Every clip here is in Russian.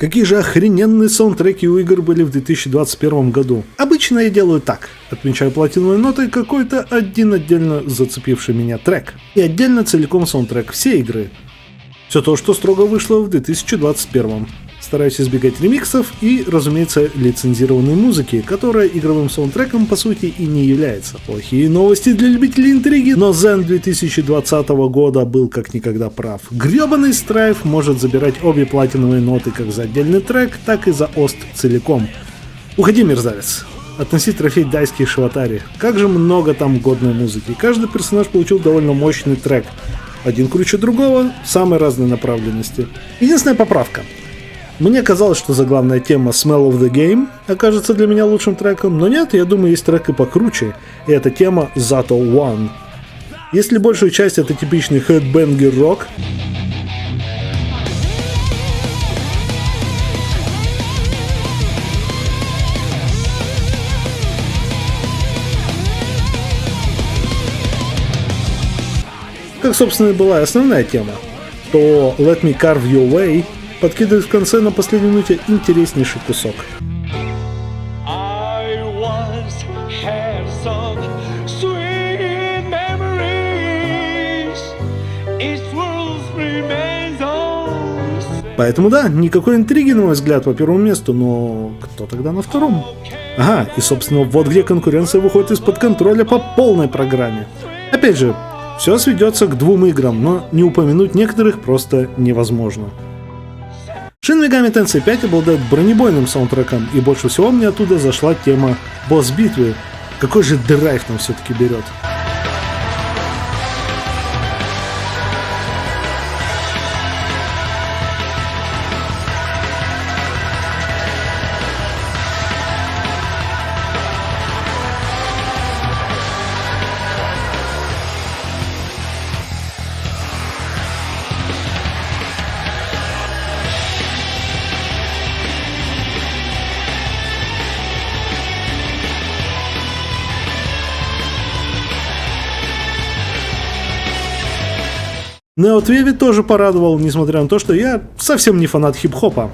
Какие же охрененные саундтреки у игр были в 2021 году. Обычно я делаю так. Отмечаю платиновой нотой какой-то один отдельно зацепивший меня трек. И отдельно целиком саундтрек всей игры. Все то, что строго вышло в 2021. Стараюсь избегать ремиксов и, разумеется, лицензированной музыки, которая игровым саундтреком по сути и не является. Плохие новости для любителей интриги, но Zen 2020 года был как никогда прав. Гребаный Strife может забирать обе платиновые ноты как за отдельный трек, так и за ост целиком. Уходи, мерзавец. Относи трофей дайский Шватари. Как же много там годной музыки. Каждый персонаж получил довольно мощный трек. Один круче другого, самой разной направленности. Единственная поправка. Мне казалось, что заглавная тема Smell of the Game окажется для меня лучшим треком, но нет, я думаю, есть трек и покруче, и это тема Zato One. Если большую часть это типичный headbanger рок, как, собственно, и была и основная тема, то Let Me Carve Your Way подкидывает в конце на последней минуте интереснейший кусок. Поэтому да, никакой интриги, на мой взгляд, по первому месту, но кто тогда на втором? Ага, и собственно вот где конкуренция выходит из-под контроля по полной программе. Опять же, все сведется к двум играм, но не упомянуть некоторых просто невозможно. Shin Megami Tensei 5 обладает бронебойным саундтреком, и больше всего мне оттуда зашла тема босс-битвы. Какой же драйв нам все-таки берет. Neo Tvevi тоже порадовал, несмотря на то, что я совсем не фанат хип-хопа.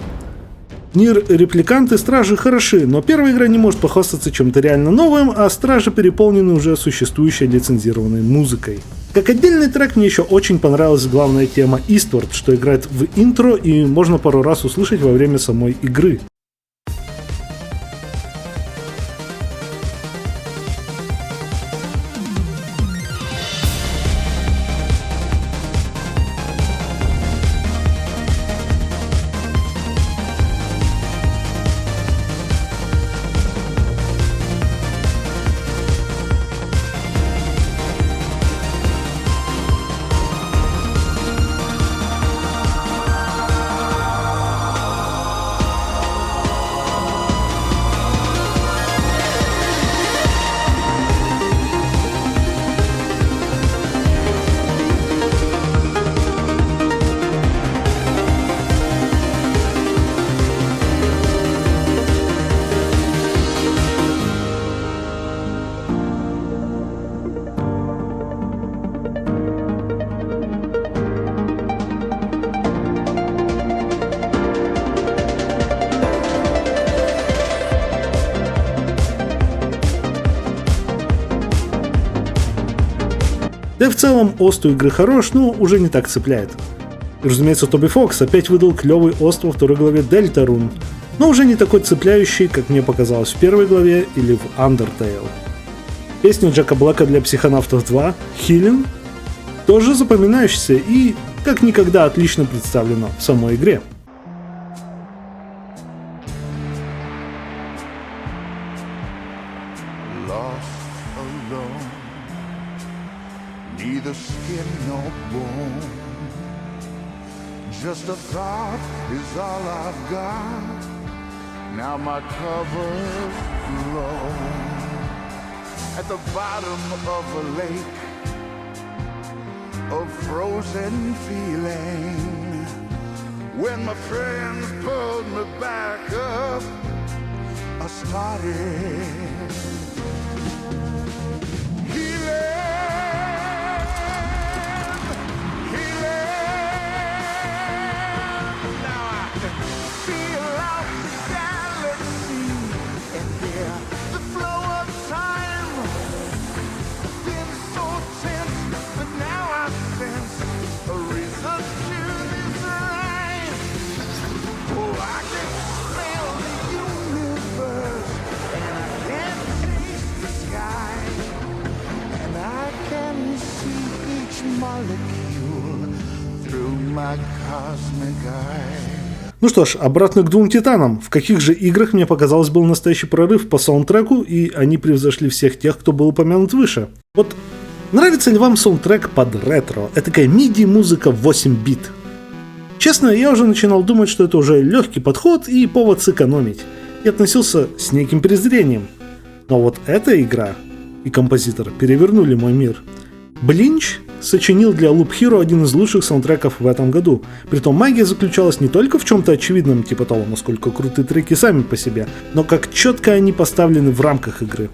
Нир Репликант и Стражи хороши, но первая игра не может похвастаться чем-то реально новым, а Стражи переполнены уже существующей лицензированной музыкой. Как отдельный трек мне еще очень понравилась главная тема Eastward, что играет в интро и можно пару раз услышать во время самой игры. Да и в целом ост у игры хорош, но уже не так цепляет. И, разумеется, Тоби Фокс опять выдал клевый ост во второй главе Deltarune, но уже не такой цепляющий, как мне показалось в первой главе или в Undertale. Песня Джека Блэка для Психонавтов 2 Healing тоже запоминающаяся и как никогда отлично представлена в самой игре. Neither skin nor bone, just a thought is all I've got. Now my cover's blown at the bottom of a lake of frozen feeling. When my friends pulled me back up, I started feel my cosmic eye. Ну что ж, обратно к двум титанам. В каких же играх, мне показалось, был настоящий прорыв по саундтреку, и они превзошли всех тех, кто был упомянут выше. Вот нравится ли вам саундтрек под ретро? Это такая MIDI-музыка в 8 бит. Честно, я уже начинал думать, что это уже легкий подход и повод сэкономить. И относился с неким презрением. Но вот эта игра и композитор перевернули мой мир. Блинч сочинил для Loop Hero один из лучших саундтреков в этом году. Притом магия заключалась не только в чем-то очевидном, типа того, насколько крутые треки сами по себе, но как четко они поставлены в рамках игры.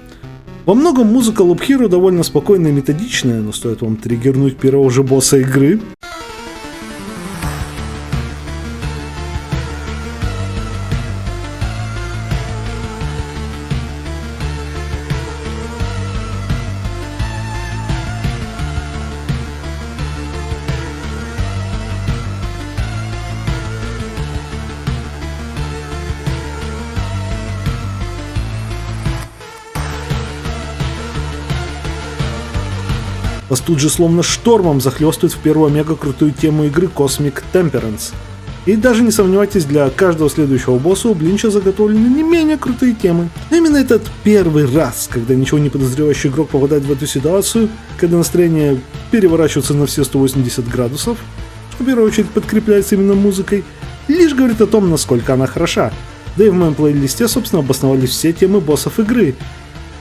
Во многом музыка Loop Hero довольно спокойная и методичная, но стоит вам триггернуть первого же босса игры. Вас тут же словно штормом захлестывает в первую мега-крутую тему игры Cosmic Temperance. И даже не сомневайтесь, для каждого следующего босса у Блинча заготовлены не менее крутые темы. Но именно этот первый раз, когда ничего не подозревающий игрок попадает в эту ситуацию, когда настроение переворачивается на все 180 градусов, что в первую очередь подкрепляется именно музыкой, лишь говорит о том, насколько она хороша. Да и в моем плейлисте, собственно, обосновались все темы боссов игры.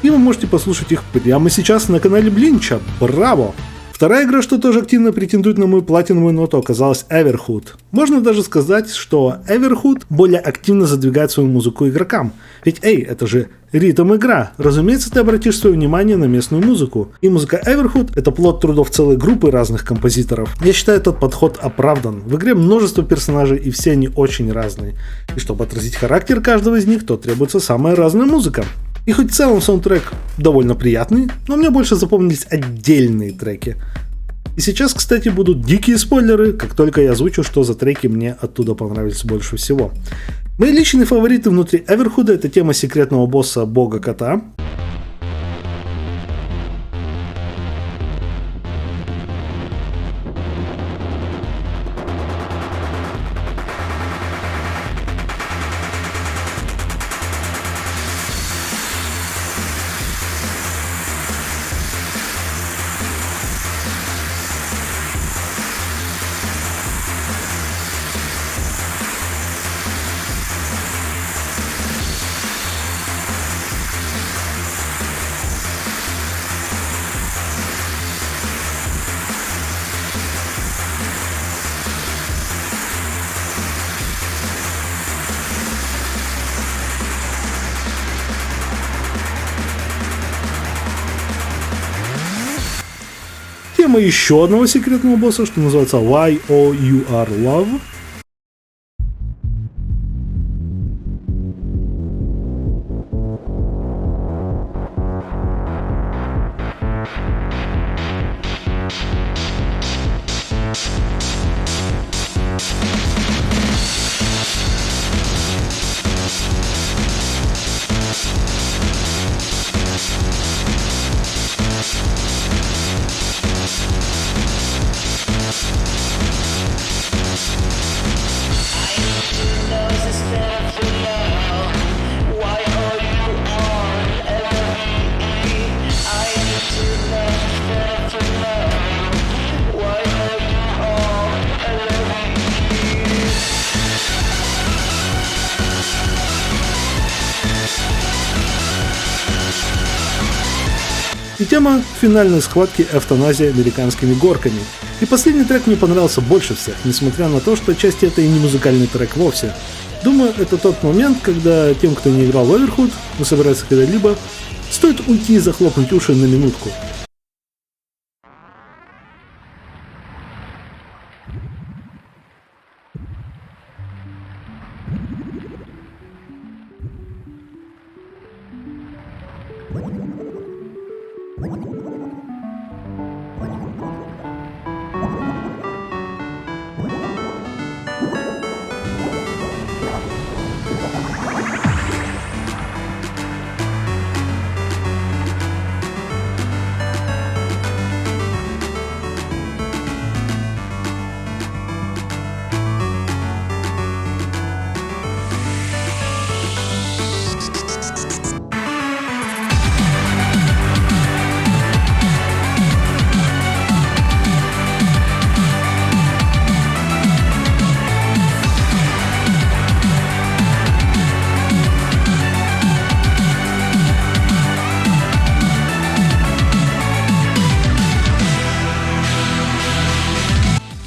И вы можете послушать их прямо сейчас на канале Блинча. Браво! Вторая игра, что тоже активно претендует на мою платиновую ноту, оказалась Everhood. Можно даже сказать, что Everhood более активно задвигает свою музыку игрокам. Ведь это же ритм-игра. Разумеется, ты обратишь свое внимание на местную музыку. И музыка Everhood — это плод трудов целой группы разных композиторов. Я считаю, этот подход оправдан. В игре множество персонажей, и все они очень разные. И чтобы отразить характер каждого из них, то требуется самая разная музыка. И хоть в целом саундтрек довольно приятный, но мне больше запомнились отдельные треки. И сейчас, кстати, будут дикие спойлеры, как только я озвучу, что за треки мне оттуда понравились больше всего. Мои личные фавориты внутри Everhood — это тема секретного босса Бога Кота. Тема еще одного секретного босса, что называется Why Oh You Are Love. И тема финальной схватки «Эвтаназия американскими горками». И последний трек мне понравился больше всех, несмотря на то, что отчасти это и не музыкальный трек вовсе. Думаю, это тот момент, когда тем, кто не играл в Everhood, но собирается когда-либо, стоит уйти и захлопнуть уши на минутку.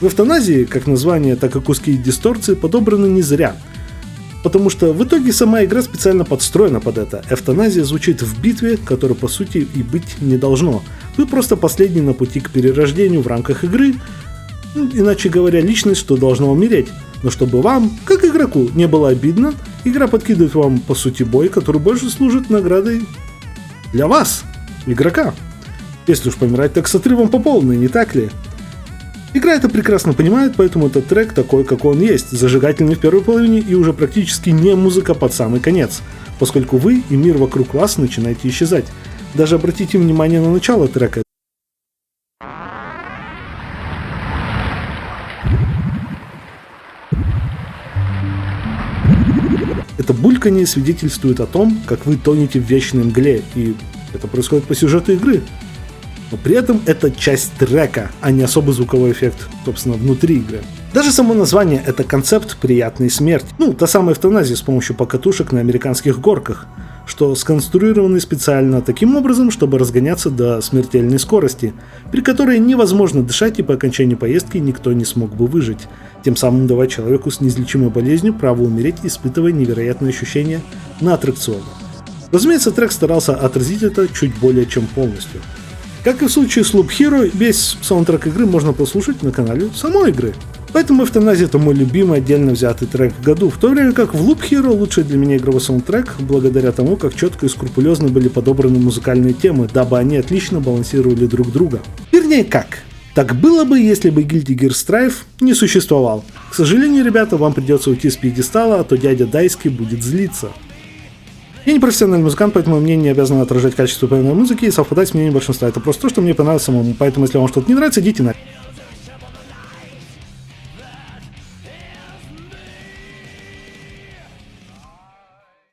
В эвтаназии, как название, так и куски дисторции подобраны не зря. Потому что в итоге сама игра специально подстроена под это. Эвтаназия звучит в битве, которой по сути и быть не должно. Вы просто последний на пути к перерождению в рамках игры, иначе говоря, личность, что должна умереть. Но чтобы вам, как игроку, не было обидно, игра подкидывает вам по сути бой, который больше служит наградой для вас, игрока. Если уж помирать, так с отрывом по полной, не так ли? Игра это прекрасно понимает, поэтому этот трек такой, какой он есть, зажигательный в первой половине и уже практически не музыка под самый конец, поскольку вы и мир вокруг вас начинаете исчезать. Даже обратите внимание на начало трека. Это бульканье свидетельствует о том, как вы тонете в вечной мгле, и это происходит по сюжету игры. Но при этом это часть трека, а не особый звуковой эффект, собственно, внутри игры. Даже само название — это концепт приятной смерти. Та самая эвтаназия с помощью покатушек на американских горках, что сконструированы специально таким образом, чтобы разгоняться до смертельной скорости, при которой невозможно дышать и по окончании поездки никто не смог бы выжить, тем самым давая человеку с неизлечимой болезнью право умереть, испытывая невероятные ощущения на аттракционе. Разумеется, трек старался отразить это чуть более чем полностью. Как и в случае с Loop Hero, весь саундтрек игры можно послушать на канале самой игры. Поэтому «Эвтаназия» — это мой любимый отдельно взятый трек в году, в то время как в Loop Hero лучший для меня игровой саундтрек, благодаря тому, как четко и скрупулезно были подобраны музыкальные темы, дабы они отлично балансировали друг друга. Вернее как. Так было бы, если бы Guilty Gear Strive не существовал. К сожалению, ребята, вам придется уйти с пьедестала, а то дядя Дайски будет злиться. Я не профессиональный музыкант, поэтому мнение не обязано отражать качество поемной музыки и совпадать с мнением большинства. Это просто то, что мне понравилось самому. Поэтому, если вам что-то не нравится, идите на...